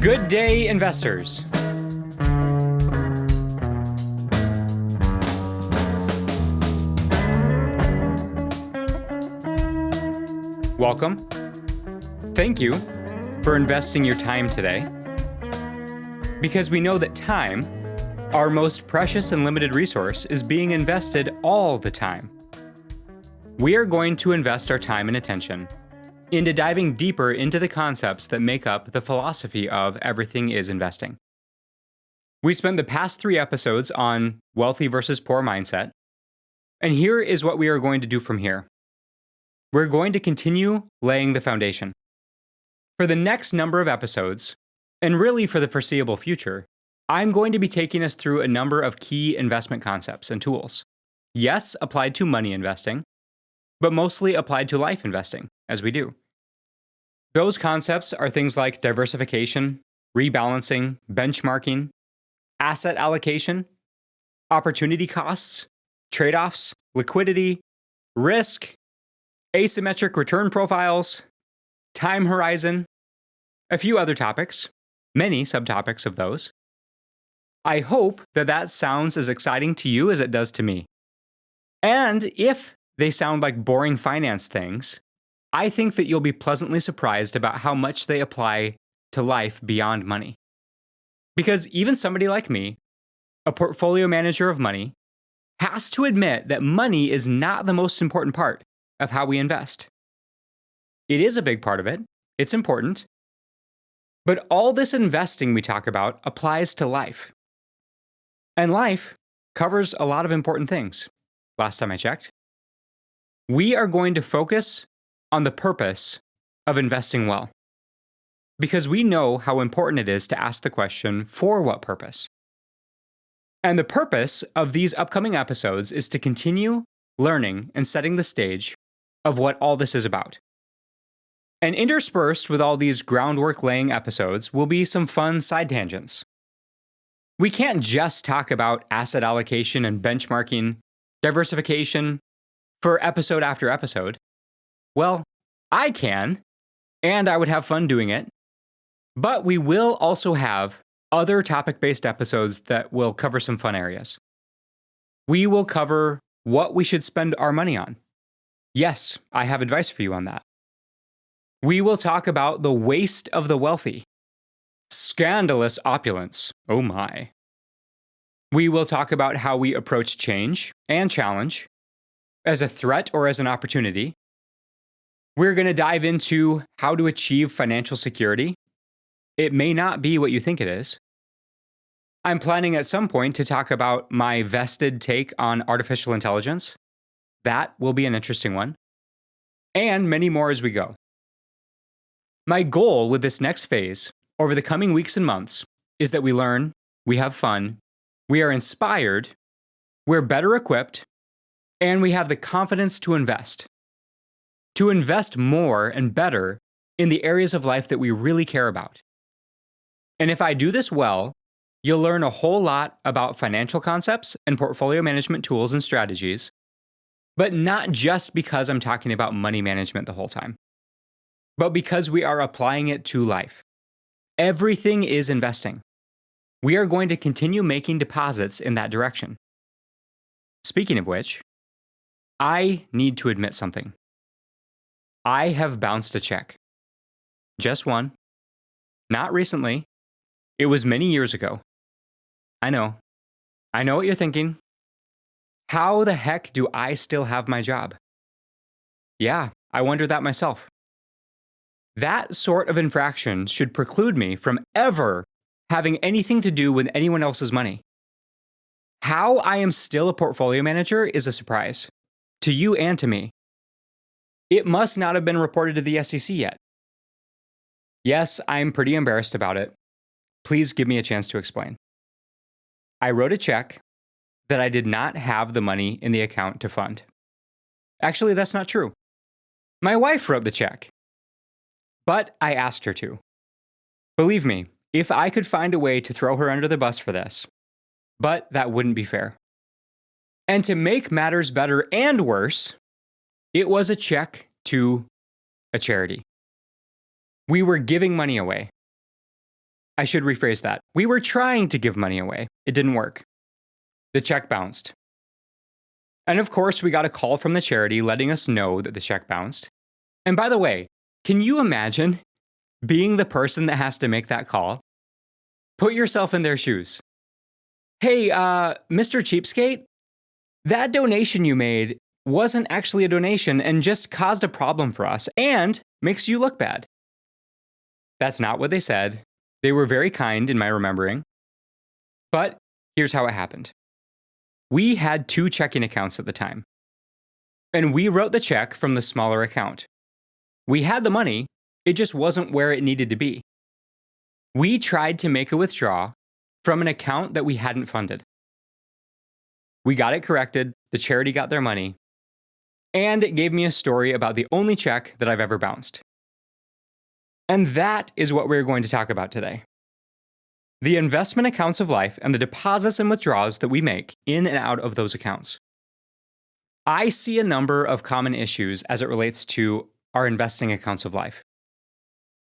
Good day, investors. Welcome. Thank you for investing your time today. Because we know that time, our most precious and limited resource, is being invested all the time. We are going to invest our time and attention into diving deeper into the concepts that make up the philosophy of everything is investing. We spent the past 3 episodes on wealthy versus poor mindset, and here is what we are going to do from here. We're going to continue laying the foundation. For the next number of episodes, and really for the foreseeable future, I'm going to be taking us through a number of key investment concepts and tools. Yes, applied to money investing, but mostly applied to life investing, as we do. Those concepts are things like diversification, rebalancing, benchmarking, asset allocation, opportunity costs, trade-offs, liquidity, risk, asymmetric return profiles, time horizon, a few other topics, many subtopics of those. I hope that sounds as exciting to you as it does to me. And if they sound like boring finance things, I think that you'll be pleasantly surprised about how much they apply to life beyond money. Because even somebody like me, a portfolio manager of money, has to admit that money is not the most important part of how we invest. It is a big part of it. It's important. But all this investing we talk about applies to life. And life covers a lot of important things, last time I checked. We are going to focus on the purpose of investing well, because we know how important it is to ask the question, for what purpose? And the purpose of these upcoming episodes is to continue learning and setting the stage of what all this is about. And interspersed with all these groundwork laying episodes will be some fun side tangents. We can't just talk about asset allocation and benchmarking, diversification for episode after episode. Well, I can, and I would have fun doing it. But we will also have other topic-based episodes that will cover some fun areas. We will cover what we should spend our money on. Yes, I have advice for you on that. We will talk about the waste of the wealthy. Scandalous opulence. Oh my. We will talk about how we approach change and challenge as a threat or as an opportunity. We're going to dive into how to achieve financial security. It may not be what you think it is. I'm planning at some point to talk about my vested take on artificial intelligence. That will be an interesting one. And many more as we go. My goal with this next phase over the coming weeks and months is that we learn, we have fun, we are inspired, we're better equipped, and we have the confidence to invest. To invest more and better in the areas of life that we really care about. And if I do this well, you'll learn a whole lot about financial concepts and portfolio management tools and strategies, but not just because I'm talking about money management the whole time, but because we are applying it to life. Everything is investing. We are going to continue making deposits in that direction. Speaking of which, I need to admit something. I have bounced a check. Just one. Not recently. It was many years ago. I know. I know what you're thinking. How the heck do I still have my job? Yeah, I wondered that myself. That sort of infraction should preclude me from ever having anything to do with anyone else's money. How I am still a portfolio manager is a surprise. To you and to me. It must not have been reported to the SEC yet. Yes, I'm pretty embarrassed about it. Please give me a chance to explain. I wrote a check that I did not have the money in the account to fund. Actually, that's not true. My wife wrote the check. But I asked her to. Believe me, if I could find a way to throw her under the bus for this, but that wouldn't be fair. And to make matters better and worse, it was a check to a charity. We were giving money away. I should rephrase that. We were trying to give money away. It didn't work. The check bounced. And of course, we got a call from the charity letting us know that the check bounced. And by the way, can you imagine being the person that has to make that call? Put yourself in their shoes. Hey, Mr. Cheapskate, that donation you made wasn't actually a donation and just caused a problem for us and makes you look bad. That's not what they said. They were very kind in my remembering. But here's how it happened. We had 2 checking accounts at the time. And we wrote the check from the smaller account. We had the money, it just wasn't where it needed to be. We tried to make a withdrawal from an account that we hadn't funded. We got it corrected, the charity got their money, and it gave me a story about the only check that I've ever bounced. And that is what we're going to talk about today. The investment accounts of life and the deposits and withdrawals that we make in and out of those accounts. I see a number of common issues as it relates to our investing accounts of life.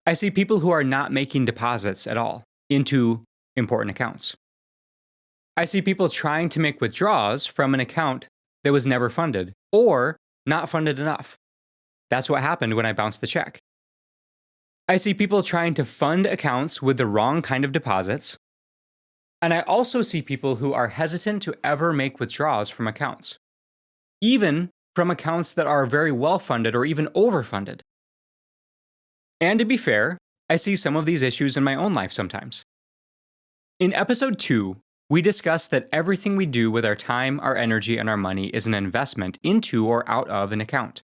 I see people who are not making deposits at all into important accounts. I see people trying to make withdrawals from an account that was never funded or not funded enough. That's what happened when I bounced the check. I see people trying to fund accounts with the wrong kind of deposits. And I also see people who are hesitant to ever make withdrawals from accounts, even from accounts that are very well funded or even overfunded. And to be fair, I see some of these issues in my own life sometimes. In episode 2, we discussed that everything we do with our time, our energy, and our money is an investment into or out of an account.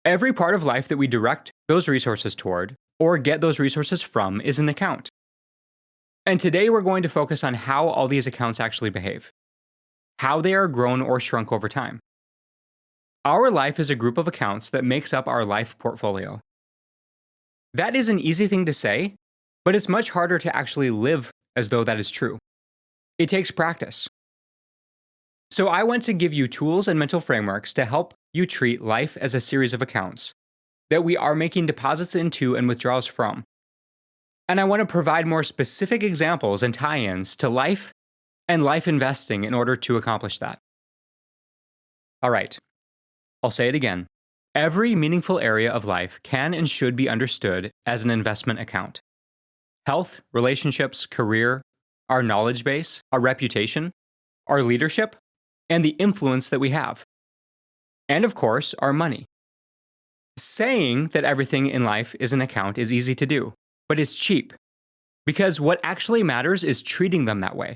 Every part of life that we direct those resources toward or get those resources from is an account. And today we're going to focus on how all these accounts actually behave, how they are grown or shrunk over time. Our life is a group of accounts that makes up our life portfolio. That is an easy thing to say, but it's much harder to actually live as though that is true. It takes practice. So I want to give you tools and mental frameworks to help you treat life as a series of accounts that we are making deposits into and withdrawals from. And I want to provide more specific examples and tie-ins to life and life investing in order to accomplish that. All right, I'll say it again. Every meaningful area of life can and should be understood as an investment account. Health, relationships, career, our knowledge base, our reputation, our leadership, and the influence that we have. And of course, our money. Saying that everything in life is an account is easy to do, but it's cheap. Because what actually matters is treating them that way.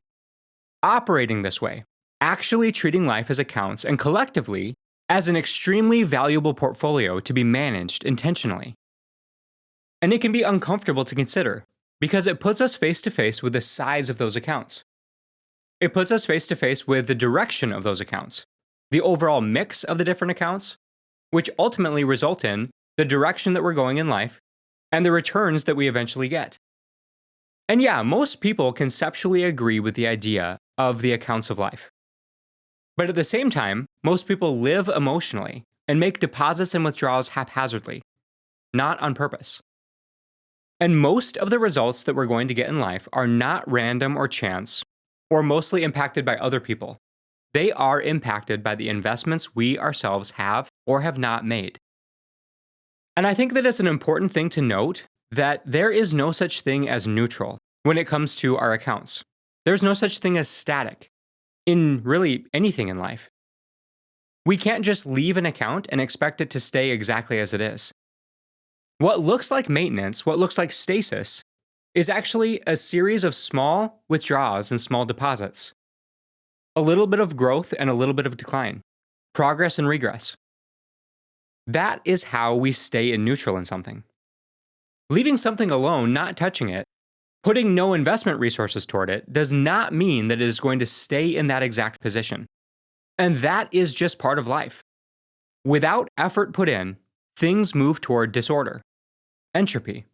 Operating this way. Actually treating life as accounts and collectively as an extremely valuable portfolio to be managed intentionally. And it can be uncomfortable to consider because it puts us face to face with the size of those accounts. It puts us face to face with the direction of those accounts, the overall mix of the different accounts, which ultimately result in the direction that we're going in life and the returns that we eventually get. And yeah, most people conceptually agree with the idea of the accounts of life. But at the same time, most people live emotionally and make deposits and withdrawals haphazardly, not on purpose. And most of the results that we're going to get in life are not random or chance, or mostly impacted by other people. They are impacted by the investments we ourselves have or have not made. And I think that it's an important thing to note that there is no such thing as neutral when it comes to our accounts. There's no such thing as static in really anything in life. We can't just leave an account and expect it to stay exactly as it is. What looks like maintenance, what looks like stasis, is actually a series of small withdrawals and small deposits. A little bit of growth and a little bit of decline. Progress and regress. That is how we stay in neutral in something. Leaving something alone, not touching it, putting no investment resources toward it, does not mean that it is going to stay in that exact position. And that is just part of life. Without effort put in, things move toward disorder. Entropy.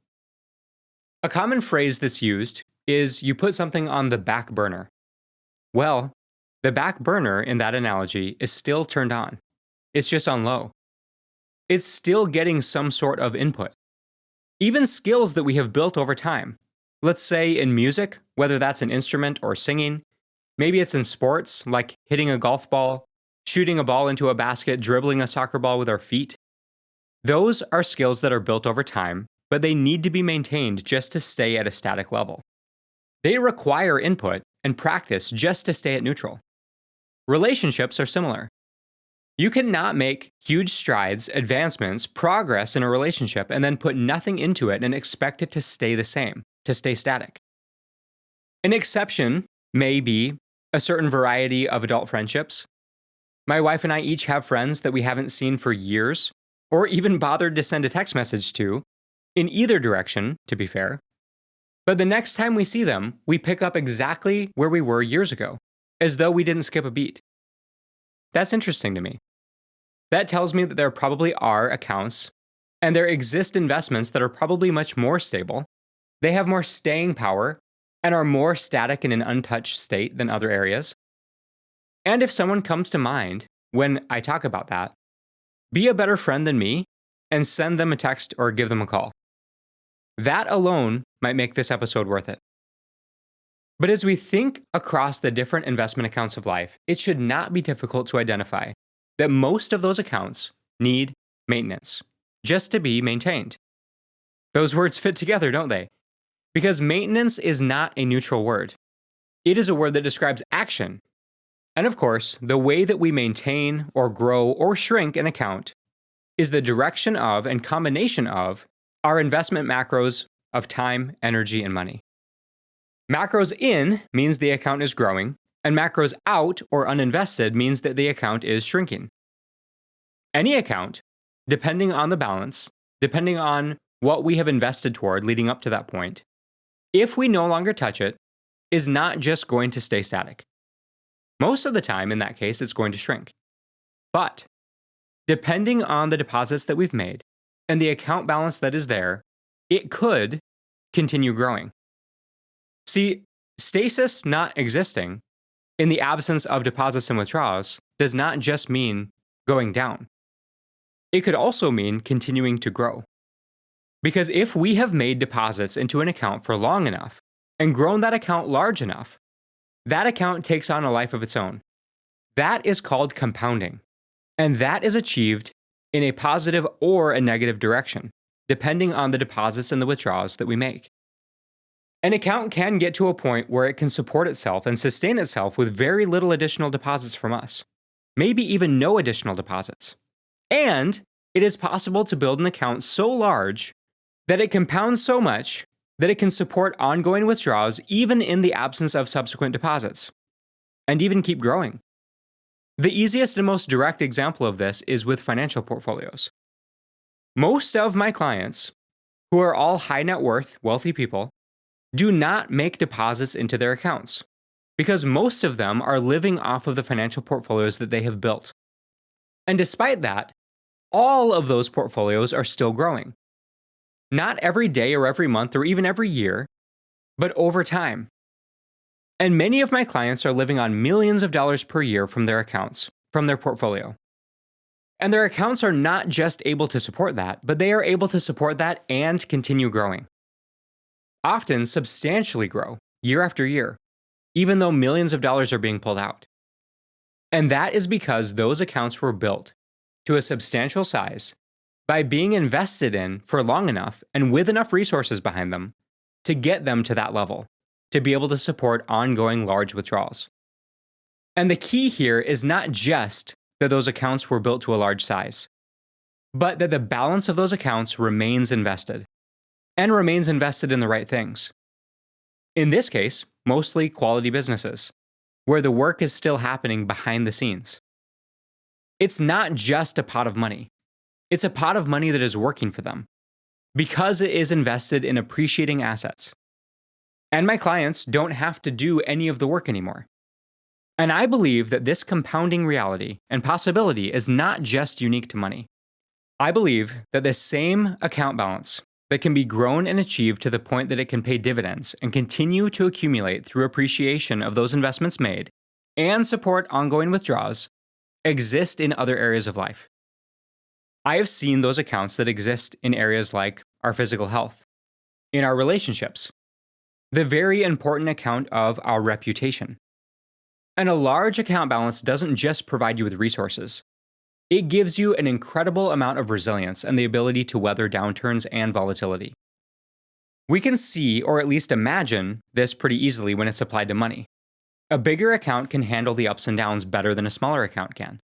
A common phrase that's used is you put something on the back burner. Well, the back burner in that analogy is still turned on. It's just on low. It's still getting some sort of input. Even skills that we have built over time, Let's say in music, whether that's an instrument or singing. Maybe it's in sports, like hitting a golf ball, shooting a ball into a basket, dribbling a soccer ball with our feet. Those are skills that are built over time, but they need to be maintained just to stay at a static level. They require input and practice just to stay at neutral. Relationships are similar. You cannot make huge strides, advancements, progress in a relationship and then put nothing into it and expect it to stay the same, to stay static. An exception may be a certain variety of adult friendships. My wife and I each have friends that we haven't seen for years, or even bothered to send a text message to, in either direction, to be fair. But the next time we see them, we pick up exactly where we were years ago, as though we didn't skip a beat. That's interesting to me. That tells me that there probably are accounts, and there exist investments that are probably much more stable. They have more staying power, and are more static in an untouched state than other areas. And if someone comes to mind when I talk about that, be a better friend than me and send them a text or give them a call. That alone might make this episode worth it. But as we think across the different investment accounts of life, it should not be difficult to identify that most of those accounts need maintenance, just to be maintained. Those words fit together, don't they? Because maintenance is not a neutral word. It is a word that describes action. And of course, the way that we maintain or grow or shrink an account is the direction of and combination of our investment macros of time, energy, and money. Macros in means the account is growing, and macros out or uninvested means that the account is shrinking. Any account, depending on the balance, depending on what we have invested toward leading up to that point, if we no longer touch it, is not just going to stay static. Most of the time, in that case, it's going to shrink. But depending on the deposits that we've made and the account balance that is there, it could continue growing. See, stasis not existing in the absence of deposits and withdrawals does not just mean going down. It could also mean continuing to grow. Because if we have made deposits into an account for long enough and grown that account large enough, that account takes on a life of its own. That is called compounding. And that is achieved in a positive or a negative direction, depending on the deposits and the withdrawals that we make. An account can get to a point where it can support itself and sustain itself with very little additional deposits from us, maybe even no additional deposits. And it is possible to build an account so large that it compounds so much that it can support ongoing withdrawals even in the absence of subsequent deposits, and even keep growing. The easiest and most direct example of this is with financial portfolios. Most of my clients, who are all high net worth, wealthy people, do not make deposits into their accounts because most of them are living off of the financial portfolios that they have built. And despite that, all of those portfolios are still growing. Not every day or every month or even every year, but over time. And many of my clients are living on millions of dollars per year from their accounts, from their portfolio. And their accounts are not just able to support that, but they are able to support that and continue growing. Often substantially grow year after year, even though millions of dollars are being pulled out. And that is because those accounts were built to a substantial size by being invested in for long enough and with enough resources behind them to get them to that level, to be able to support ongoing large withdrawals. And the key here is not just that those accounts were built to a large size, but that the balance of those accounts remains invested, and remains invested in the right things. In this case, mostly quality businesses, where the work is still happening behind the scenes. It's not just a pot of money. It's a pot of money that is working for them, because it is invested in appreciating assets. And my clients don't have to do any of the work anymore. And I believe that this compounding reality and possibility is not just unique to money. I believe that the same account balance that can be grown and achieved to the point that it can pay dividends and continue to accumulate through appreciation of those investments made and support ongoing withdrawals exist in other areas of life. I have seen those accounts that exist in areas like our physical health, in our relationships, the very important account of our reputation. And a large account balance doesn't just provide you with resources. It gives you an incredible amount of resilience and the ability to weather downturns and volatility. We can see, or at least imagine, this pretty easily when it's applied to money. A bigger account can handle the ups and downs better than a smaller account can.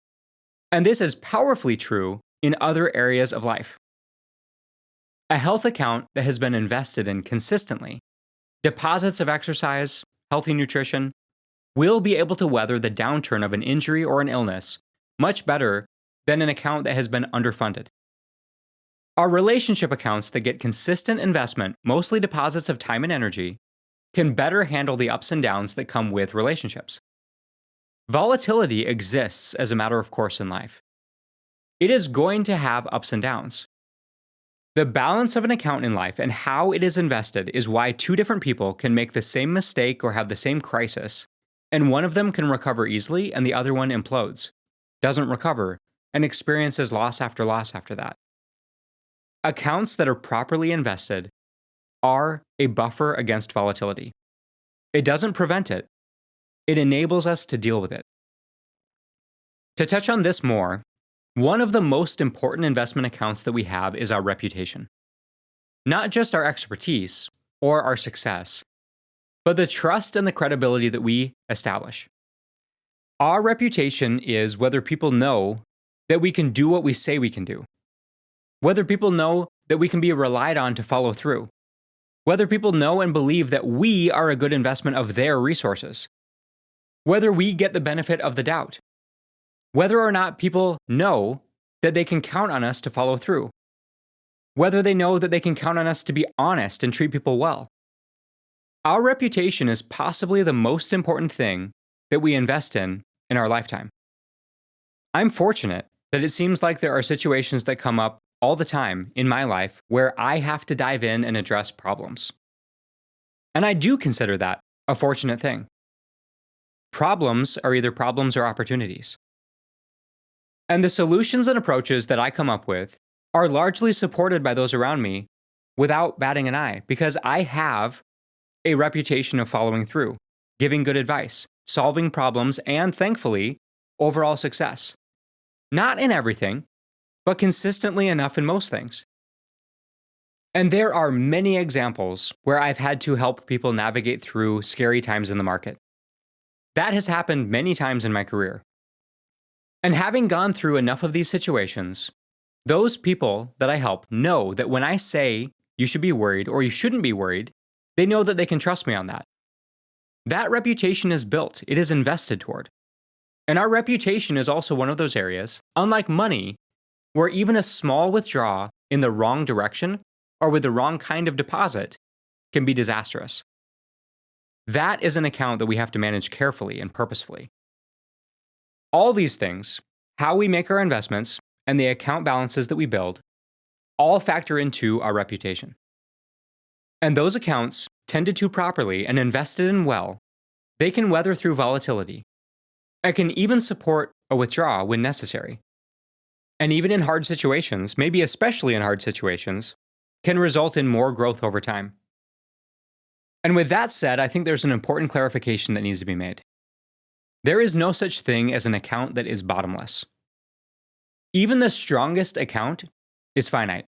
And this is powerfully true in other areas of life. A health account that has been invested in consistently, deposits of exercise, healthy nutrition, will be able to weather the downturn of an injury or an illness much better than an account that has been underfunded. Our relationship accounts that get consistent investment, mostly deposits of time and energy, can better handle the ups and downs that come with relationships. Volatility exists as a matter of course in life. It is going to have ups and downs. The balance of an account in life and how it is invested is why two different people can make the same mistake or have the same crisis, and one of them can recover easily and the other one implodes, doesn't recover, and experiences loss after loss after that. Accounts that are properly invested are a buffer against volatility. It doesn't prevent it. It enables us to deal with it. To touch on this more, one of the most important investment accounts that we have is our reputation. Not just our expertise or our success, but the trust and the credibility that we establish. Our reputation is whether people know that we can do what we say we can do, whether people know that we can be relied on to follow through, whether people know and believe that we are a good investment of their resources, whether we get the benefit of the doubt, whether or not people know that they can count on us to follow through, whether they know that they can count on us to be honest and treat people well. Our reputation is possibly the most important thing that we invest in our lifetime. I'm fortunate that it seems like there are situations that come up all the time in my life where I have to dive in and address problems. And I do consider that a fortunate thing. Problems are either problems or opportunities. And the solutions and approaches that I come up with are largely supported by those around me without batting an eye, because I have a reputation of following through, giving good advice, solving problems, and thankfully, overall success. Not in everything, but consistently enough in most things. And there are many examples where I've had to help people navigate through scary times in the market. That has happened many times in my career. And having gone through enough of these situations, those people that I help know that when I say you should be worried or you shouldn't be worried, they know that they can trust me on that. That reputation is built, it is invested toward. And our reputation is also one of those areas, unlike money, where even a small withdrawal in the wrong direction or with the wrong kind of deposit can be disastrous. That is an account that we have to manage carefully and purposefully. All these things, how we make our investments, and the account balances that we build, all factor into our reputation. And those accounts, tended to properly and invested in well, they can weather through volatility. It can even support a withdrawal when necessary. And even in hard situations, maybe especially in hard situations, can result in more growth over time. And with that said, I think there's an important clarification that needs to be made. There is no such thing as an account that is bottomless. Even the strongest account is finite.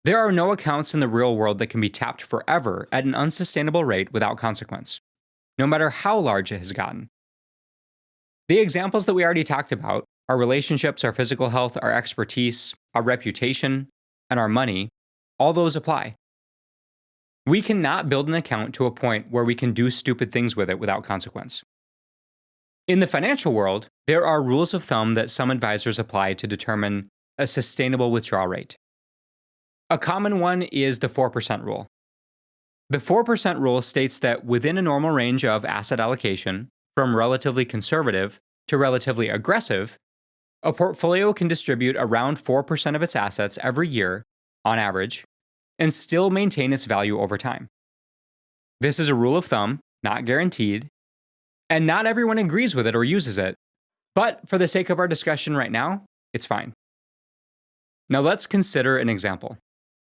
There are no accounts in the real world that can be tapped forever at an unsustainable rate without consequence, no matter how large it has gotten. The examples that we already talked about, our relationships, our physical health, our expertise, our reputation, and our money, all those apply. We cannot build an account to a point where we can do stupid things with it without consequence. In the financial world, there are rules of thumb that some advisors apply to determine a sustainable withdrawal rate. A common one is the 4% rule. The 4% rule states that within a normal range of asset allocation, from relatively conservative to relatively aggressive, a portfolio can distribute around 4% of its assets every year, on average, and still maintain its value over time. This is a rule of thumb, not guaranteed, and not everyone agrees with it or uses it, but for the sake of our discussion right now, it's fine. Now let's consider an example.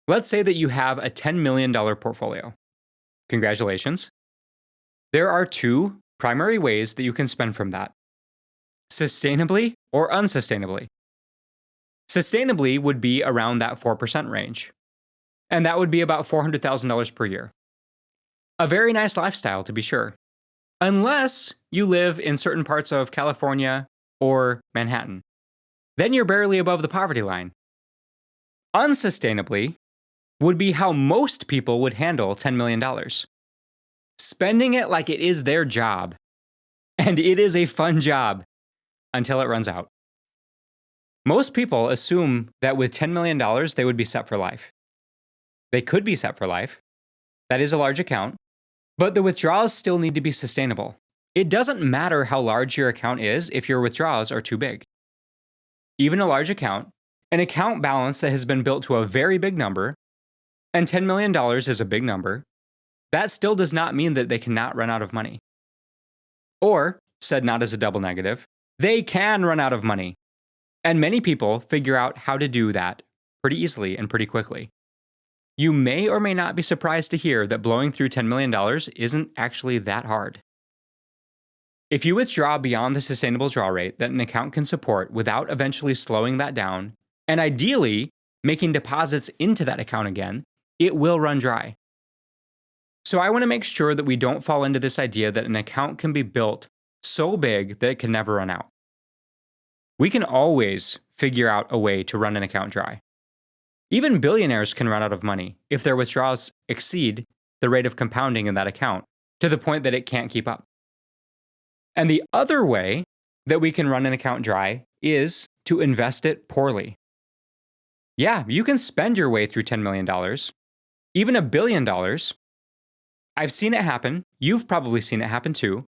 Let's say that you have a $10 million portfolio. Congratulations. There are two primary ways that you can spend from that: sustainably or unsustainably. Sustainably would be around that 4% range, and that would be about $400,000 per year. A very nice lifestyle, to be sure, unless you live in certain parts of California or Manhattan. Then you're barely above the poverty line. Unsustainably would be how most people would handle $10 million. Spending it like it is their job. And it is a fun job until it runs out. Most people assume that with $10 million, they would be set for life. They could be set for life. That is a large account. But the withdrawals still need to be sustainable. It doesn't matter how large your account is if your withdrawals are too big. Even a large account, an account balance that has been built to a very big number, and $10 million is a big number, that still does not mean that they cannot run out of money. Or, said not as a double negative, they can run out of money. And many people figure out how to do that pretty easily and pretty quickly. You may or may not be surprised to hear that blowing through $10 million isn't actually that hard. If you withdraw beyond the sustainable draw rate that an account can support without eventually slowing that down, and ideally making deposits into that account again, it will run dry. So I want to make sure that we don't fall into this idea that an account can be built so big that it can never run out. We can always figure out a way to run an account dry. Even billionaires can run out of money if their withdrawals exceed the rate of compounding in that account to the point that it can't keep up. And the other way that we can run an account dry is to invest it poorly. Yeah, you can spend your way through $10 million, even $1 billion. I've seen it happen. You've probably seen it happen too.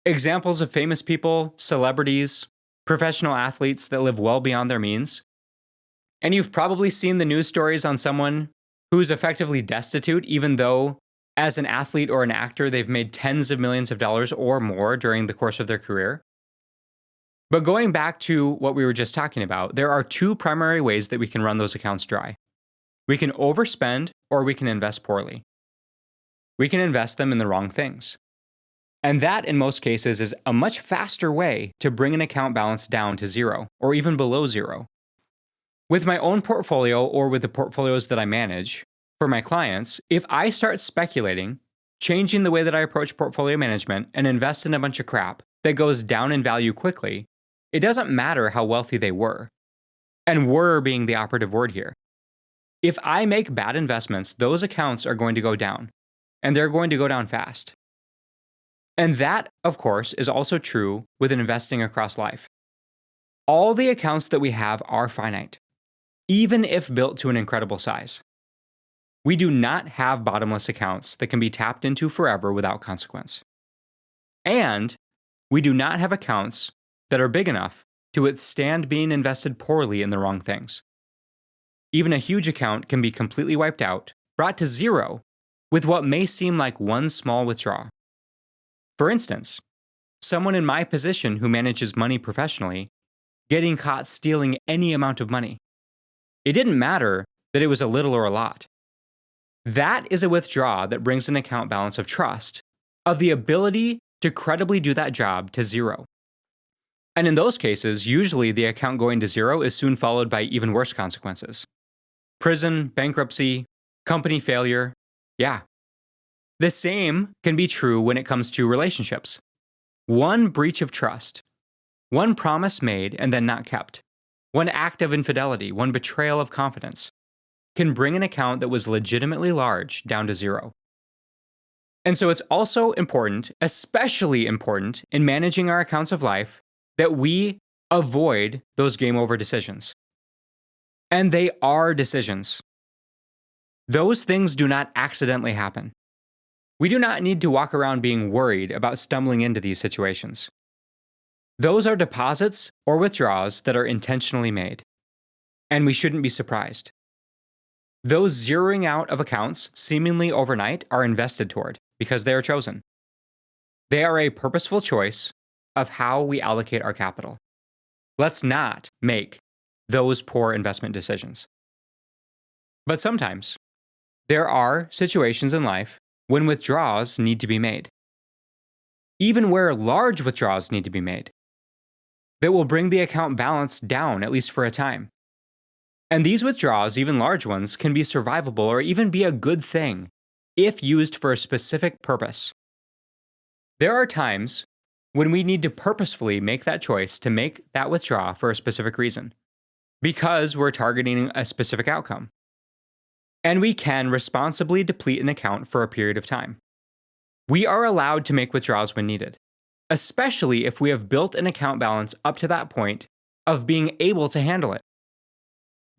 Examples of famous people, celebrities, professional athletes that live well beyond their means. And you've probably seen the news stories on someone who's effectively destitute, even though as an athlete or an actor, they've made tens of millions of dollars or more during the course of their career. But going back to what we were just talking about, there are two primary ways that we can run those accounts dry. We can overspend or we can invest poorly. We can invest them in the wrong things. And that, in most cases, is a much faster way to bring an account balance down to zero or even below zero. With my own portfolio or with the portfolios that I manage for my clients, if I start speculating, changing the way that I approach portfolio management and invest in a bunch of crap that goes down in value quickly, it doesn't matter how wealthy they were. And were being the operative word here. If I make bad investments, those accounts are going to go down, and they're going to go down fast. And that, of course, is also true with investing across life. All the accounts that we have are finite, even if built to an incredible size. We do not have bottomless accounts that can be tapped into forever without consequence. And we do not have accounts that are big enough to withstand being invested poorly in the wrong things. Even a huge account can be completely wiped out, brought to zero, with what may seem like one small withdrawal. For instance, someone in my position who manages money professionally, getting caught stealing any amount of money. It didn't matter that it was a little or a lot. That is a withdrawal that brings an account balance of trust, of the ability to credibly do that job, to zero. And in those cases, usually the account going to zero is soon followed by even worse consequences. Prison, bankruptcy, company failure. Yeah. The same can be true when it comes to relationships. One breach of trust, one promise made and then not kept, one act of infidelity, one betrayal of confidence, can bring an account that was legitimately large down to zero. And so it's also important, especially important in managing our accounts of life, that we avoid those game over decisions. And they are decisions. Those things do not accidentally happen. We do not need to walk around being worried about stumbling into these situations. Those are deposits or withdrawals that are intentionally made. And we shouldn't be surprised. Those zeroing out of accounts seemingly overnight are invested toward because they are chosen. They are a purposeful choice of how we allocate our capital. Let's not make those poor investment decisions. But sometimes there are situations in life when withdrawals need to be made, even where large withdrawals need to be made, that will bring the account balance down, at least for a time. And these withdrawals, even large ones, can be survivable or even be a good thing if used for a specific purpose. There are times when we need to purposefully make that choice to make that withdrawal for a specific reason, because we're targeting a specific outcome. And we can responsibly deplete an account for a period of time. We are allowed to make withdrawals when needed, especially if we have built an account balance up to that point of being able to handle it.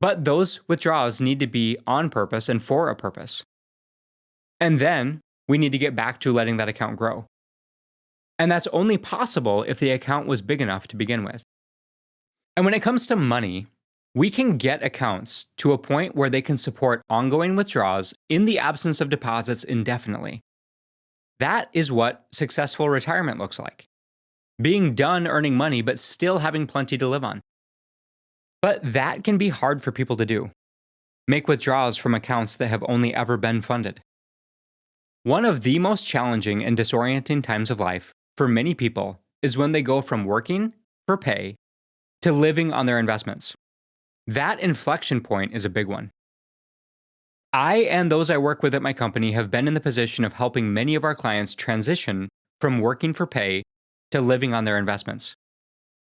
But those withdrawals need to be on purpose and for a purpose. And then we need to get back to letting that account grow. And that's only possible if the account was big enough to begin with. And when it comes to money, we can get accounts to a point where they can support ongoing withdrawals in the absence of deposits indefinitely. That is what successful retirement looks like. Being done earning money, but still having plenty to live on. But that can be hard for people to do. Make withdrawals from accounts that have only ever been funded. One of the most challenging and disorienting times of life for many people is when they go from working for pay to living on their investments. That inflection point is a big one. I and those I work with at my company have been in the position of helping many of our clients transition from working for pay to living on their investments.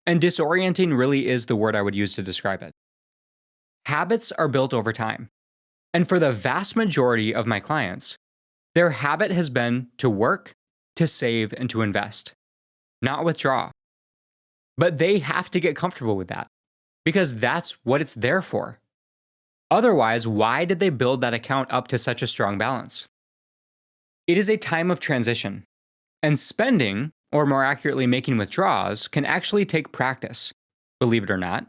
And disorienting really is the word I would use to describe it. Habits are built over time. And for the vast majority of my clients, their habit has been to work, to save, and to invest, not withdraw. But they have to get comfortable with that, because that's what it's there for. Otherwise, why did they build that account up to such a strong balance? It is a time of transition, and spending, or more accurately making withdrawals, can actually take practice, believe it or not.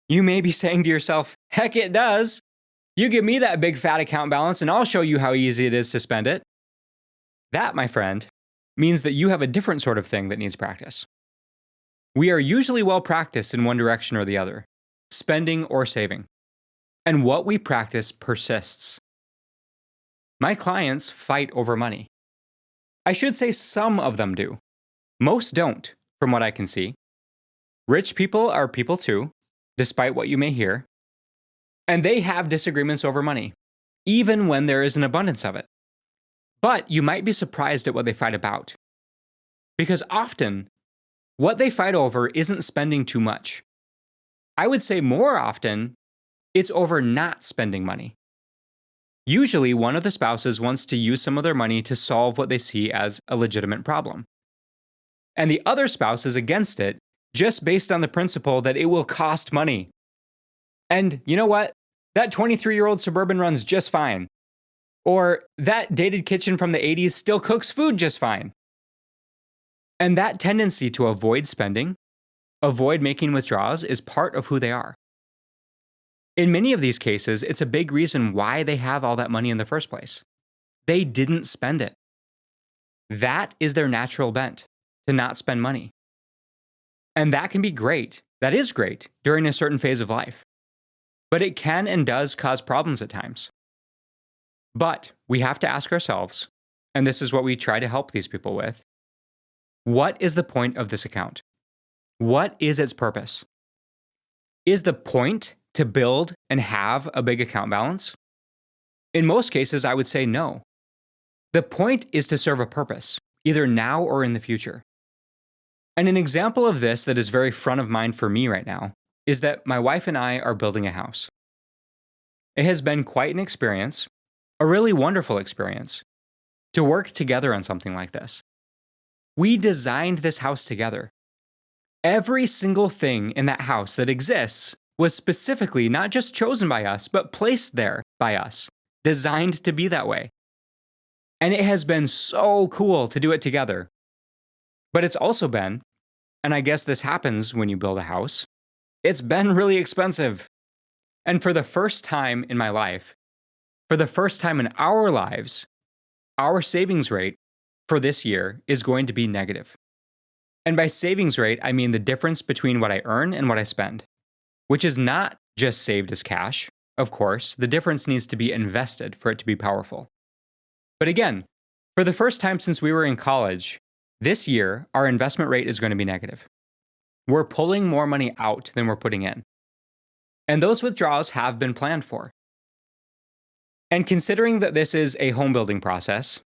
You may be saying to yourself, heck it does. You give me that big fat account balance and I'll show you how easy it is to spend it. That, my friend, means that you have a different sort of thing that needs practice. We are usually well practiced in one direction or the other, spending or saving. And what we practice persists. My clients fight over money. I should say some of them do. Most don't, from what I can see. Rich people are people too, despite what you may hear. And they have disagreements over money, even when there is an abundance of it. But you might be surprised at what they fight about. Because often, what they fight over isn't spending too much. I would say more often, it's over not spending money. Usually, one of the spouses wants to use some of their money to solve what they see as a legitimate problem. And the other spouse is against it, just based on the principle that it will cost money. And you know what? That 23-year-old Suburban runs just fine. Or that dated kitchen from the 80s still cooks food just fine. And that tendency to avoid spending, avoid making withdrawals, is part of who they are. In many of these cases, it's a big reason why they have all that money in the first place. They didn't spend it. That is their natural bent, to not spend money. And that can be great. That is great during a certain phase of life. But it can and does cause problems at times. But we have to ask ourselves, and this is what we try to help these people with, what is the point of this account? What is its purpose? Is the point to build and have a big account balance? In most cases, I would say no. The point is to serve a purpose, either now or in the future. And an example of this that is very front of mind for me right now is that my wife and I are building a house. It has been quite an experience, a really wonderful experience, to work together on something like this. We designed this house together. Every single thing in that house that exists was specifically not just chosen by us, but placed there by us, designed to be that way. And it has been so cool to do it together. But it's also been, and I guess this happens when you build a house, it's been really expensive. And for the first time in my life, for the first time in our lives, our savings rate for this year is going to be negative. And by savings rate, I mean the difference between what I earn and what I spend, which is not just saved as cash. Of course, the difference needs to be invested for it to be powerful. But again, for the first time since we were in college, this year, our investment rate is going to be negative. We're pulling more money out than we're putting in. And those withdrawals have been planned for. And considering that this is a home building process,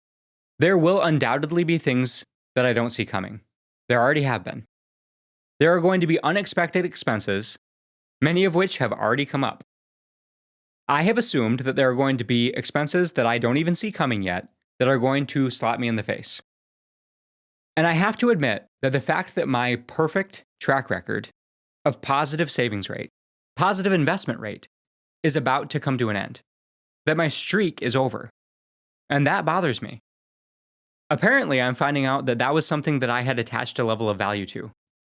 there will undoubtedly be things that I don't see coming. There already have been. There are going to be unexpected expenses, many of which have already come up. I have assumed that there are going to be expenses that I don't even see coming yet that are going to slap me in the face. And I have to admit that the fact that my perfect track record of positive savings rate, positive investment rate, is about to come to an end, that my streak is over, and that bothers me. Apparently, I'm finding out that that was something that I had attached a level of value to.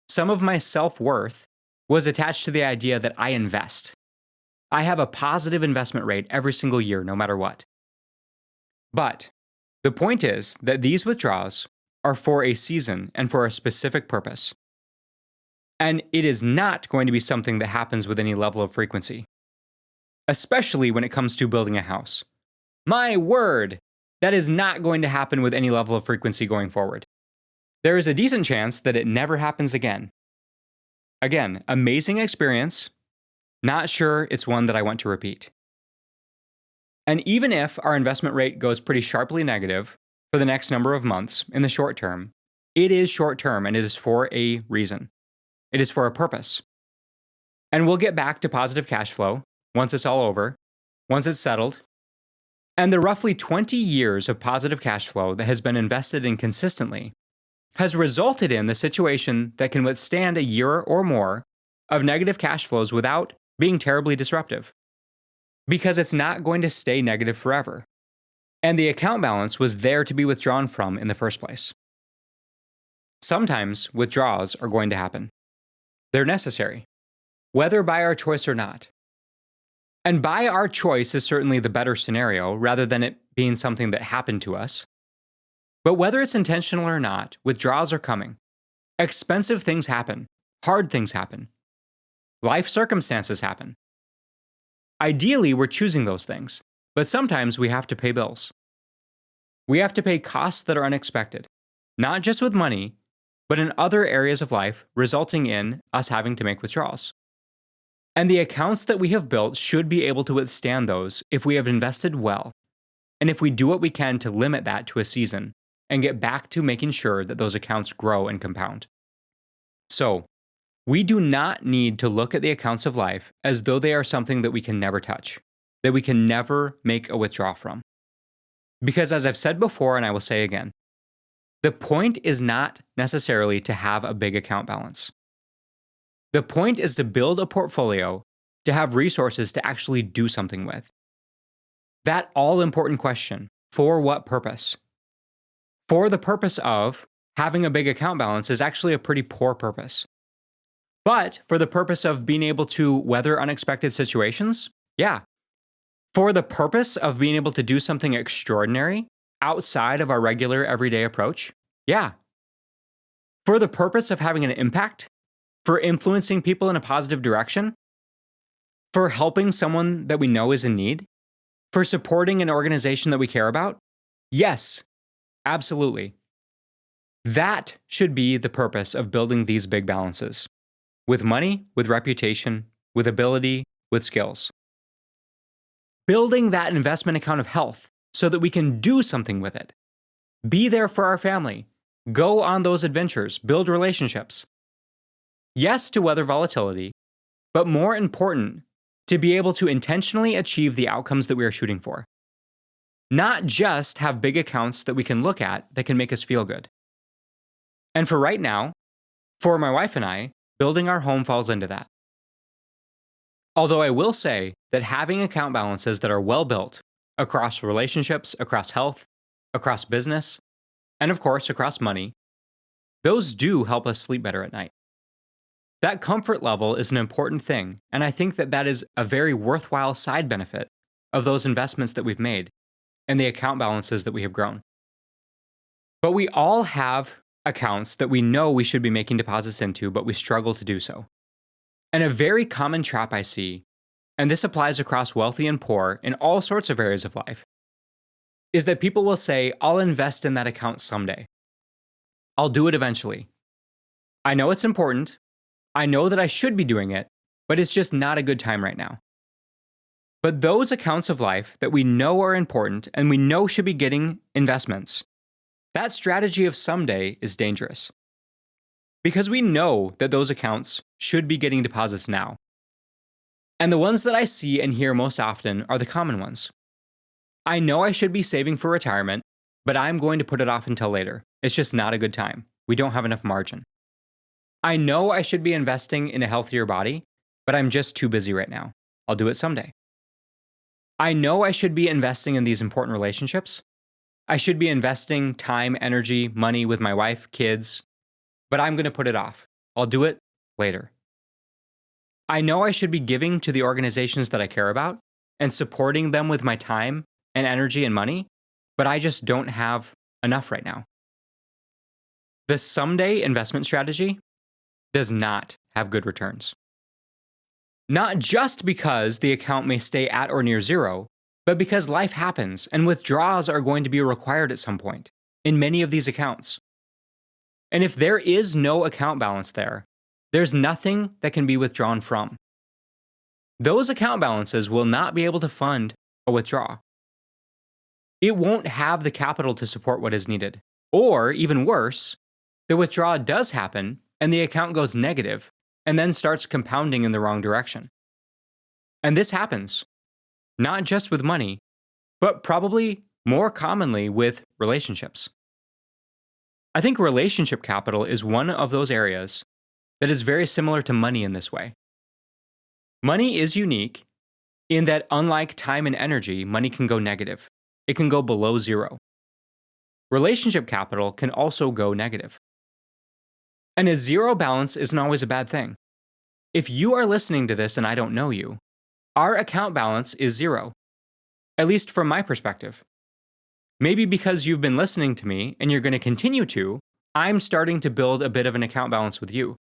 Some of my self-worth was attached to the idea that I invest. I have a positive investment rate every single year, no matter what. But the point is that these withdrawals are for a season and for a specific purpose. And it is not going to be something that happens with any level of frequency, especially when it comes to building a house. My word, that is not going to happen with any level of frequency going forward. There is a decent chance that it never happens again. Again, amazing experience. Not sure it's one that I want to repeat. And even if our investment rate goes pretty sharply negative for the next number of months in the short term, it is short term and it is for a reason. It is for a purpose. And we'll get back to positive cash flow once it's all over, once it's settled. And the roughly 20 years of positive cash flow that has been invested in consistently has resulted in the situation that can withstand a year or more of negative cash flows without being terribly disruptive. Because it's not going to stay negative forever. And the account balance was there to be withdrawn from in the first place. Sometimes withdrawals are going to happen. They're necessary, whether by our choice or not. And by our choice is certainly the better scenario, rather than it being something that happened to us. But whether it's intentional or not, withdrawals are coming. Expensive things happen. Hard things happen. Life circumstances happen. Ideally, we're choosing those things, but sometimes we have to pay bills. We have to pay costs that are unexpected, not just with money, but in other areas of life, resulting in us having to make withdrawals. And the accounts that we have built should be able to withstand those if we have invested well, and if we do what we can to limit that to a season and get back to making sure that those accounts grow and compound. So, we do not need to look at the accounts of life as though they are something that we can never touch, that we can never make a withdrawal from. Because as I've said before, and I will say again, the point is not necessarily to have a big account balance. The point is to build a portfolio to have resources to actually do something with. That all-important question, for what purpose? For the purpose of having a big account balance is actually a pretty poor purpose. But for the purpose of being able to weather unexpected situations, yeah. For the purpose of being able to do something extraordinary outside of our regular everyday approach, yeah. For the purpose of having an impact, for influencing people in a positive direction, for helping someone that we know is in need, for supporting an organization that we care about, yes, absolutely. That should be the purpose of building these big balances. With money, with reputation, with ability, with skills. Building that investment account of health so that we can do something with it. Be there for our family. Go on those adventures. Build relationships. Yes, to weather volatility, but more important, to be able to intentionally achieve the outcomes that we are shooting for. Not just have big accounts that we can look at that can make us feel good. And for right now, for my wife and I, building our home falls into that. Although I will say that having account balances that are well built across relationships, across health, across business, and of course across money, those do help us sleep better at night. That comfort level is an important thing, and I think that that is a very worthwhile side benefit of those investments that we've made and the account balances that we have grown. But we all have accounts that we know we should be making deposits into, but we struggle to do so. And a very common trap I see, and this applies across wealthy and poor in all sorts of areas of life, is that people will say, I'll invest in that account someday. I'll do it eventually. I know it's important. I know that I should be doing it, but it's just not a good time right now. But those accounts of life that we know are important and we know should be getting investments, that strategy of someday is dangerous. Because we know that those accounts should be getting deposits now. And the ones that I see and hear most often are the common ones. I know I should be saving for retirement, but I'm going to put it off until later. It's just not a good time. We don't have enough margin. I know I should be investing in a healthier body, but I'm just too busy right now. I'll do it someday. I know I should be investing in these important relationships. I should be investing time, energy, money with my wife, kids, but I'm going to put it off. I'll do it later. I know I should be giving to the organizations that I care about and supporting them with my time and energy and money, but I just don't have enough right now. The someday investment strategy does not have good returns. Not just because the account may stay at or near zero, but because life happens and withdrawals are going to be required at some point in many of these accounts. And if there is no account balance there, there's nothing that can be withdrawn from. Those account balances will not be able to fund a withdrawal. It won't have the capital to support what is needed. Or, even worse, the withdrawal does happen and the account goes negative and then starts compounding in the wrong direction. And this happens, not just with money, but probably more commonly with relationships. I think relationship capital is one of those areas that is very similar to money in this way. Money is unique in that, unlike time and energy, money can go negative. It can go below zero. Relationship capital can also go negative. And a zero balance isn't always a bad thing. If you are listening to this and I don't know you, our account balance is zero, at least from my perspective. Maybe because you've been listening to me and you're going to continue to, I'm starting to build a bit of an account balance with you.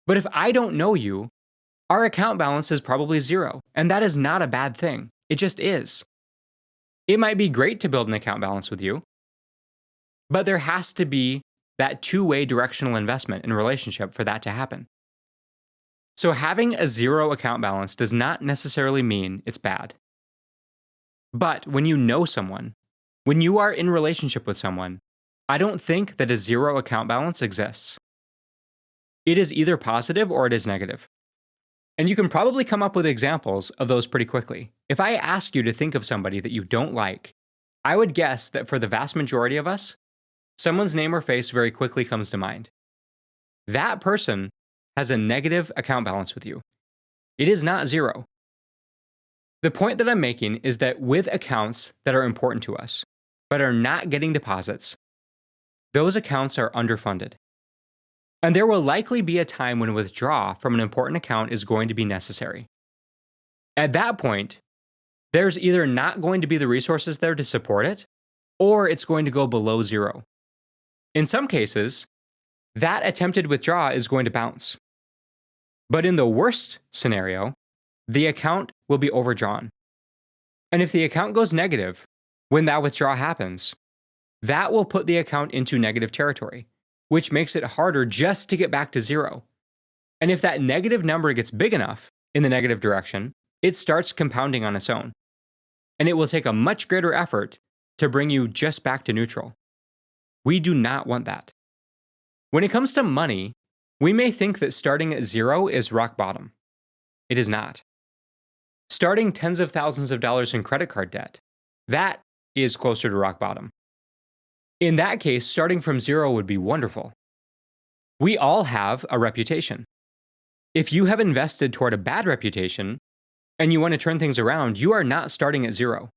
But if I don't know you, our account balance is probably zero, and that is not a bad thing. It just is. It might be great to build an account balance with you, but there has to be that two-way directional investment in a relationship for that to happen. So having a zero account balance does not necessarily mean it's bad. But when you know someone, when you are in relationship with someone, I don't think that a zero account balance exists. It is either positive or it is negative. And you can probably come up with examples of those pretty quickly. If I ask you to think of somebody that you don't like, I would guess that for the vast majority of us, someone's name or face very quickly comes to mind. That person has a negative account balance with you. It is not zero. The point that I'm making is that with accounts that are important to us, but are not getting deposits, those accounts are underfunded. And there will likely be a time when a withdrawal from an important account is going to be necessary. At that point, there's either not going to be the resources there to support it, or it's going to go below zero. In some cases, that attempted withdrawal is going to bounce. But in the worst scenario, the account will be overdrawn. And if the account goes negative when that withdrawal happens, that will put the account into negative territory, which makes it harder just to get back to zero. And if that negative number gets big enough in the negative direction, it starts compounding on its own. And it will take a much greater effort to bring you just back to neutral. We do not want that. When it comes to money, we may think that starting at zero is rock bottom. It is not. Starting tens of thousands of dollars in credit card debt, that is closer to rock bottom. In that case, starting from zero would be wonderful. We all have a reputation. If you have invested toward a bad reputation and you want to turn things around, you are not starting at zero.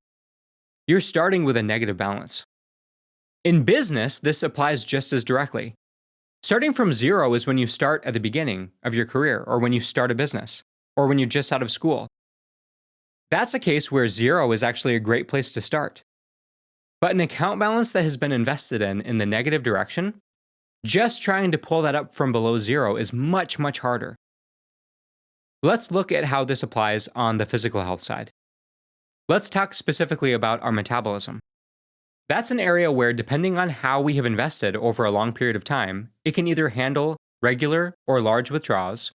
You're starting with a negative balance. In business, this applies just as directly. Starting from zero is when you start at the beginning of your career, or when you start a business, or when you're just out of school. That's a case where zero is actually a great place to start. But an account balance that has been invested in the negative direction, just trying to pull that up from below zero is much, much harder. Let's look at how this applies on the physical health side. Let's talk specifically about our metabolism. That's an area where, depending on how we have invested over a long period of time, it can either handle regular or large withdrawals,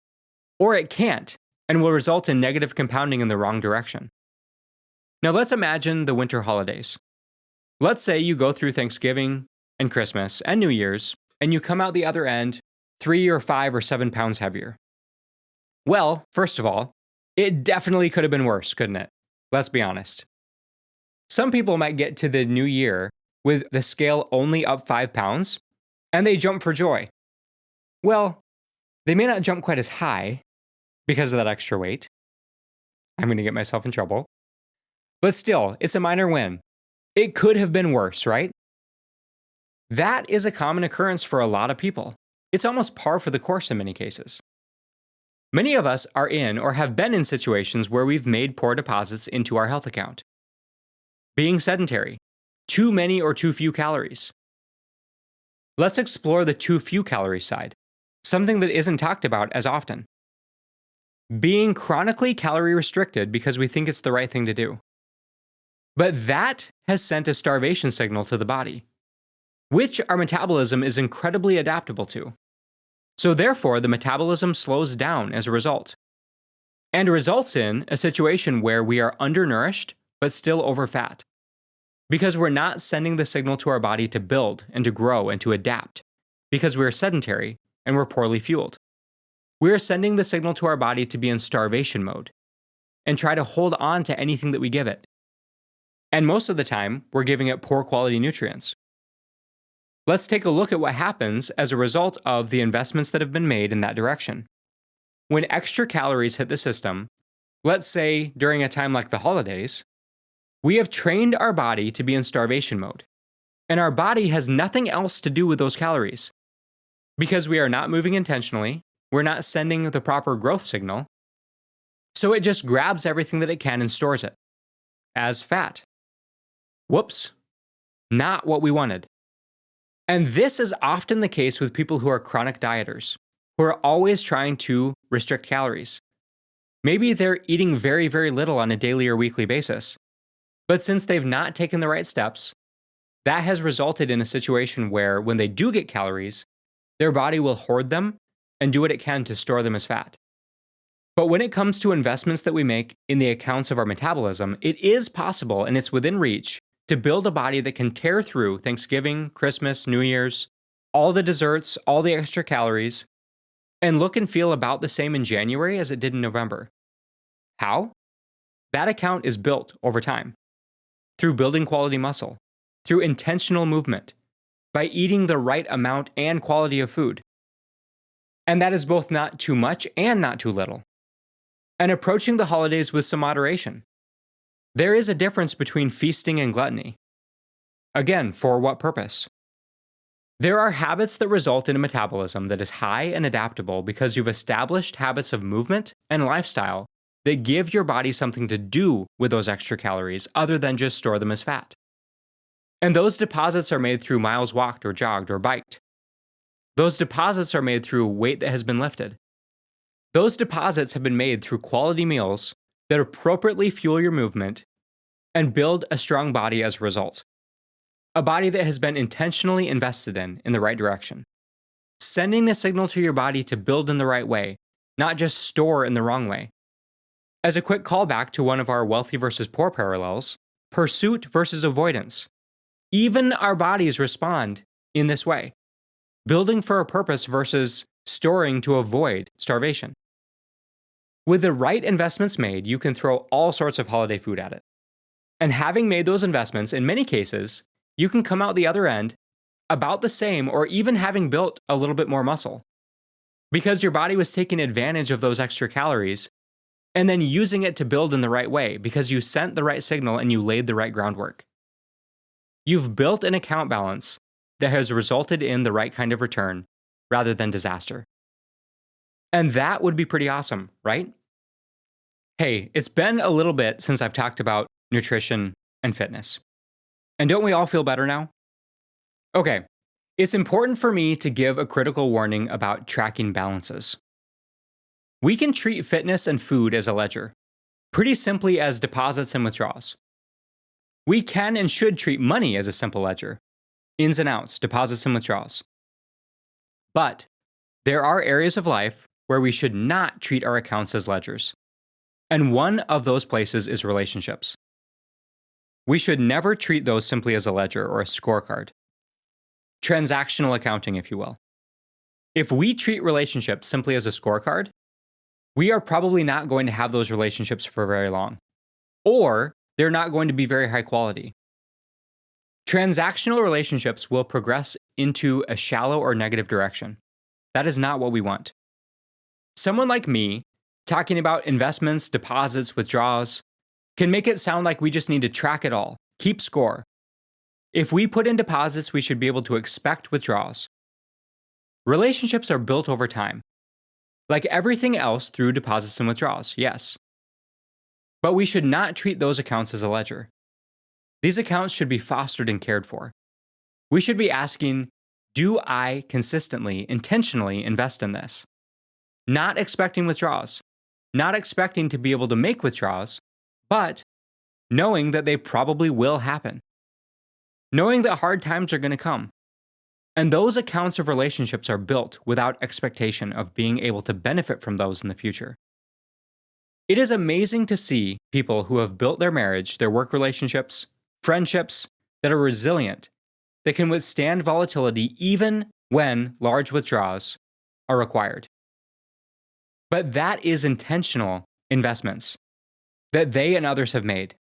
or it can't and will result in negative compounding in the wrong direction. Now let's imagine the winter holidays. Let's say you go through Thanksgiving and Christmas and New Year's, and you come out the other end 3 or 5 or 7 pounds heavier. Well, first of all, it definitely could have been worse, couldn't it? Let's be honest. Some people might get to the new year with the scale only up 5 pounds, and they jump for joy. Well, they may not jump quite as high because of that extra weight. I'm going to get myself in trouble. But still, it's a minor win. It could have been worse, right? That is a common occurrence for a lot of people. It's almost par for the course in many cases. Many of us are in or have been in situations where we've made poor deposits into our health account. Being sedentary, too many or too few calories. Let's explore the too few calorie side, something that isn't talked about as often. Being chronically calorie restricted because we think it's the right thing to do. But that has sent a starvation signal to the body, which our metabolism is incredibly adaptable to. So therefore, the metabolism slows down as a result, and results in a situation where we are undernourished but still overfat, because we're not sending the signal to our body to build and to grow and to adapt, because we're sedentary and we're poorly fueled. We're sending the signal to our body to be in starvation mode and try to hold on to anything that we give it. And most of the time, we're giving it poor quality nutrients. Let's take a look at what happens as a result of the investments that have been made in that direction. When extra calories hit the system, let's say during a time like the holidays, we have trained our body to be in starvation mode, and our body has nothing else to do with those calories. Because we are not moving intentionally, we're not sending the proper growth signal, so it just grabs everything that it can and stores it as fat. Whoops, not what we wanted. And this is often the case with people who are chronic dieters, who are always trying to restrict calories. Maybe they're eating very, very little on a daily or weekly basis, but since they've not taken the right steps, that has resulted in a situation where when they do get calories, their body will hoard them and do what it can to store them as fat. But when it comes to investments that we make in the accounts of our metabolism, it is possible and it's within reach to build a body that can tear through Thanksgiving, Christmas, New Year's, all the desserts, all the extra calories, and look and feel about the same in January as it did in November. How? That account is built over time, through building quality muscle, through intentional movement, by eating the right amount and quality of food. And that is both not too much and not too little. And approaching the holidays with some moderation. There is a difference between feasting and gluttony. Again, for what purpose? There are habits that result in a metabolism that is high and adaptable because you've established habits of movement and lifestyle that give your body something to do with those extra calories other than just store them as fat. And those deposits are made through miles walked or jogged or biked. Those deposits are made through weight that has been lifted. Those deposits have been made through quality meals that appropriately fuel your movement and build a strong body as a result. A body that has been intentionally invested in the right direction. Sending a signal to your body to build in the right way, not just store in the wrong way. As a quick callback to one of our wealthy versus poor parallels, pursuit versus avoidance. Even our bodies respond in this way. Building for a purpose versus storing to avoid starvation. With the right investments made, you can throw all sorts of holiday food at it. And having made those investments, in many cases, you can come out the other end about the same or even having built a little bit more muscle. Because your body was taking advantage of those extra calories and then using it to build in the right way because you sent the right signal and you laid the right groundwork. You've built an account balance that has resulted in the right kind of return rather than disaster. And that would be pretty awesome, right? Hey, it's been a little bit since I've talked about nutrition and fitness. And don't we all feel better now? Okay, it's important for me to give a critical warning about tracking balances. We can treat fitness and food as a ledger, pretty simply as deposits and withdrawals. We can and should treat money as a simple ledger, ins and outs, deposits and withdrawals. But there are areas of life where we should not treat our accounts as ledgers. And one of those places is relationships. We should never treat those simply as a ledger or a scorecard. Transactional accounting, if you will. If we treat relationships simply as a scorecard, we are probably not going to have those relationships for very long, or they're not going to be very high quality. Transactional relationships will progress into a shallow or negative direction. That is not what we want. Someone like me, talking about investments, deposits, withdrawals, can make it sound like we just need to track it all, keep score. If we put in deposits, we should be able to expect withdrawals. Relationships are built over time, like everything else through deposits and withdrawals, yes. But we should not treat those accounts as a ledger. These accounts should be fostered and cared for. We should be asking, do I consistently, intentionally invest in this? Not expecting withdrawals, not expecting to be able to make withdrawals, but knowing that they probably will happen. Knowing that hard times are going to come. And those accounts of relationships are built without expectation of being able to benefit from those in the future. It is amazing to see people who have built their marriage, their work relationships, friendships that are resilient, that can withstand volatility even when large withdrawals are required. But that is intentional investments that they and others have made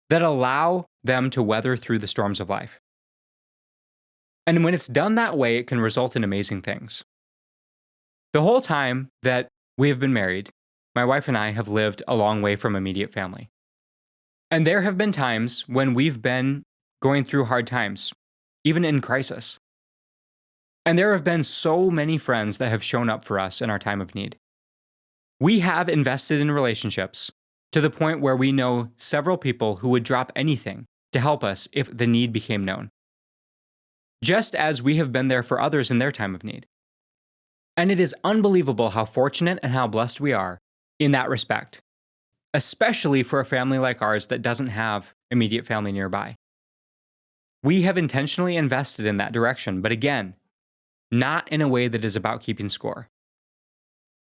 that allow them to weather through the storms of life. And when it's done that way, it can result in amazing things. The whole time that we have been married, my wife and I have lived a long way from immediate family. And there have been times when we've been going through hard times, even in crisis. And there have been so many friends that have shown up for us in our time of need. We have invested in relationships to the point where we know several people who would drop anything to help us if the need became known. Just as we have been there for others in their time of need. And it is unbelievable how fortunate and how blessed we are in that respect, especially for a family like ours that doesn't have immediate family nearby. We have intentionally invested in that direction, but again, not in a way that is about keeping score.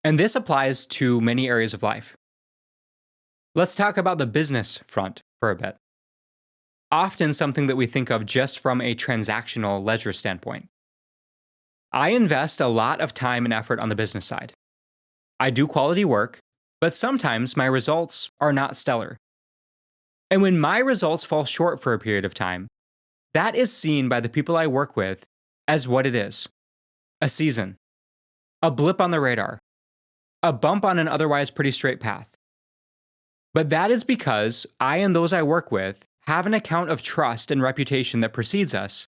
And this applies to many areas of life. Let's talk about the business front for a bit. Often something that we think of just from a transactional ledger standpoint. I invest a lot of time and effort on the business side. I do quality work, but sometimes my results are not stellar. And when my results fall short for a period of time, that is seen by the people I work with as what it is: a season, a blip on the radar, a bump on an otherwise pretty straight path. But that is because I and those I work with have an account of trust and reputation that precedes us,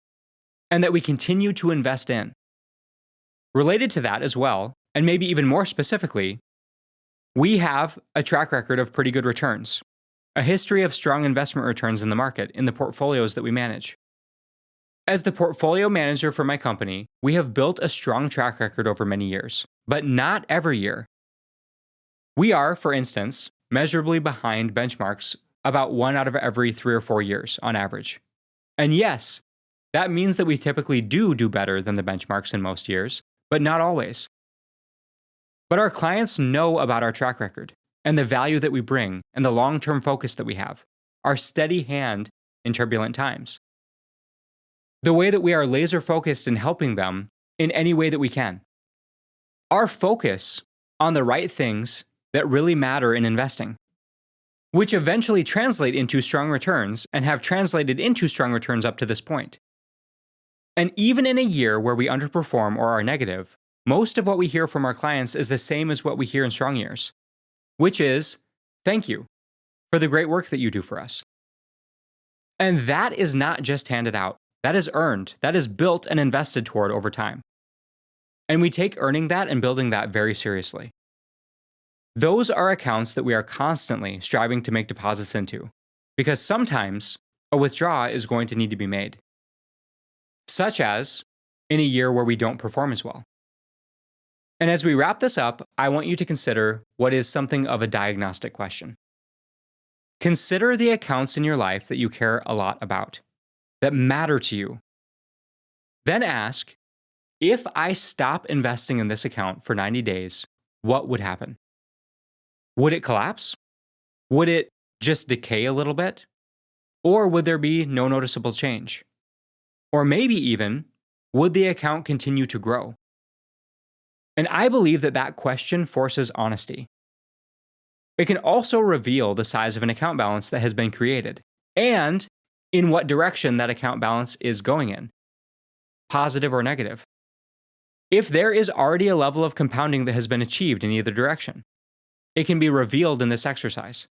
and that we continue to invest in. Related to that as well, and maybe even more specifically, we have a track record of pretty good returns, a history of strong investment returns in the market in the portfolios that we manage. As the portfolio manager for my company, we have built a strong track record over many years, but not every year. We are, for instance, measurably behind benchmarks about 1 out of every 3 or 4 years on average. And yes, that means that we typically do better than the benchmarks in most years, but not always. But our clients know about our track record and the value that we bring and the long-term focus that we have, our steady hand in turbulent times. The way that we are laser-focused in helping them in any way that we can. Our focus on the right things that really matter in investing, which eventually translate into strong returns and have translated into strong returns up to this point. And even in a year where we underperform or are negative, most of what we hear from our clients is the same as what we hear in strong years, which is, thank you for the great work that you do for us. And that is not just handed out. That is earned. That is built and invested toward over time. And we take earning that and building that very seriously. Those are accounts that we are constantly striving to make deposits into, because sometimes a withdrawal is going to need to be made, such as in a year where we don't perform as well. And as we wrap this up, I want you to consider what is something of a diagnostic question. Consider the accounts in your life that you care a lot about, that matter to you. Then ask, if I stop investing in this account for 90 days, what would happen? Would it collapse? Would it just decay a little bit? Or would there be no noticeable change? Or maybe even, would the account continue to grow? And I believe that question forces honesty. It can also reveal the size of an account balance that has been created and in what direction that account balance is going in, positive or negative. If there is already a level of compounding that has been achieved in either direction, it can be revealed in this exercise.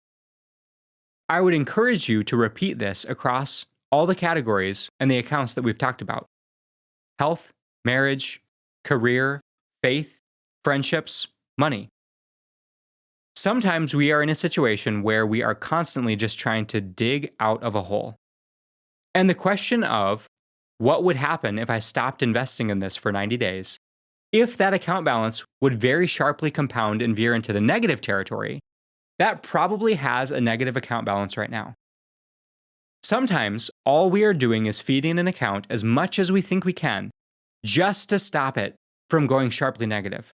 I would encourage you to repeat this across all the categories and the accounts that we've talked about: health, marriage, career, faith, friendships, money. Sometimes we are in a situation where we are constantly just trying to dig out of a hole. And the question of what would happen if I stopped investing in this for 90 days, if that account balance would very sharply compound and veer into the negative territory, that probably has a negative account balance right now. Sometimes all we are doing is feeding an account as much as we think we can, just to stop it from going sharply negative.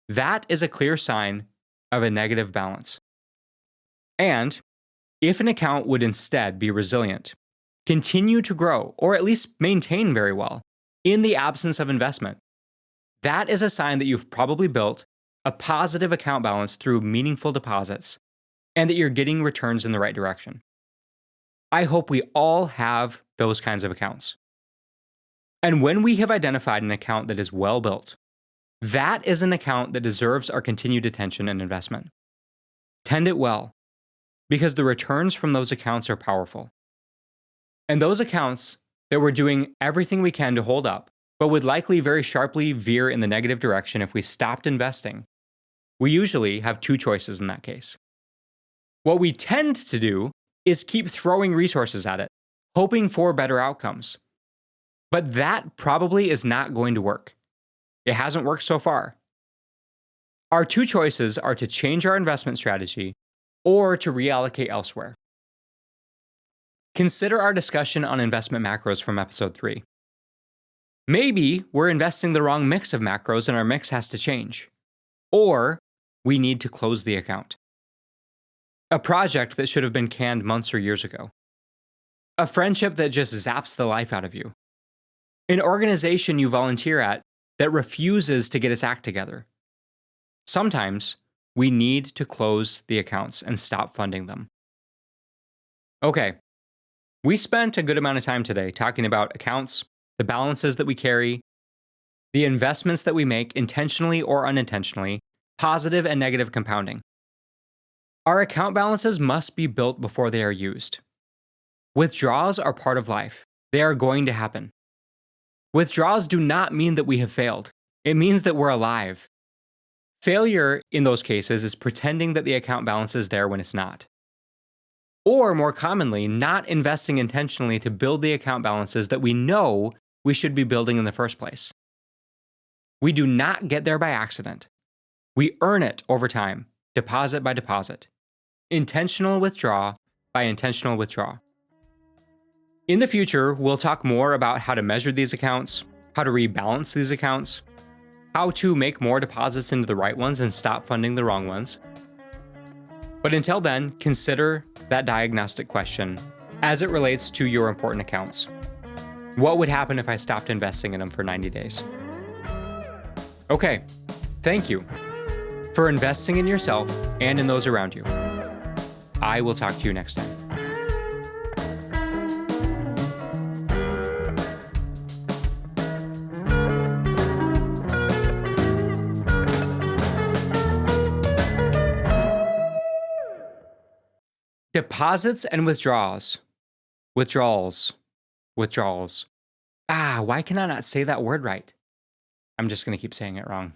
That is a clear sign of a negative balance. And if an account would instead be resilient, continue to grow, or at least maintain very well, in the absence of investment, that is a sign that you've probably built a positive account balance through meaningful deposits, and that you're getting returns in the right direction. I hope we all have those kinds of accounts. And when we have identified an account that is well built, that is an account that deserves our continued attention and investment. Tend it well, because the returns from those accounts are powerful. And those accounts that we're doing everything we can to hold up, but would likely very sharply veer in the negative direction if we stopped investing, we usually have two choices in that case. What we tend to do is keep throwing resources at it, hoping for better outcomes. But that probably is not going to work. It hasn't worked so far. Our two choices are to change our investment strategy or to reallocate elsewhere. Consider our discussion on investment macros from episode 3. Maybe we're investing the wrong mix of macros and our mix has to change. Or we need to close the account. A project that should have been canned months or years ago. A friendship that just zaps the life out of you. An organization you volunteer at that refuses to get its act together. Sometimes we need to close the accounts and stop funding them. Okay, we spent a good amount of time today talking about accounts, the balances that we carry, the investments that we make intentionally or unintentionally, positive and negative compounding. Our account balances must be built before they are used. Withdrawals are part of life. They are going to happen. Withdrawals do not mean that we have failed. It means that we're alive. Failure in those cases is pretending that the account balance is there when it's not. Or more commonly, not investing intentionally to build the account balances that we know we should be building in the first place. We do not get there by accident. We earn it over time, deposit by deposit. Intentional withdraw by intentional withdraw. In the future, we'll talk more about how to measure these accounts, how to rebalance these accounts, how to make more deposits into the right ones and stop funding the wrong ones. But until then, consider that diagnostic question as it relates to your important accounts. What would happen if I stopped investing in them for 90 days? Okay, thank you for investing in yourself and in those around you. I will talk to you next time. Deposits and withdrawals. Withdrawals. Withdrawals. Why can I not say that word right? I'm just going to keep saying it wrong.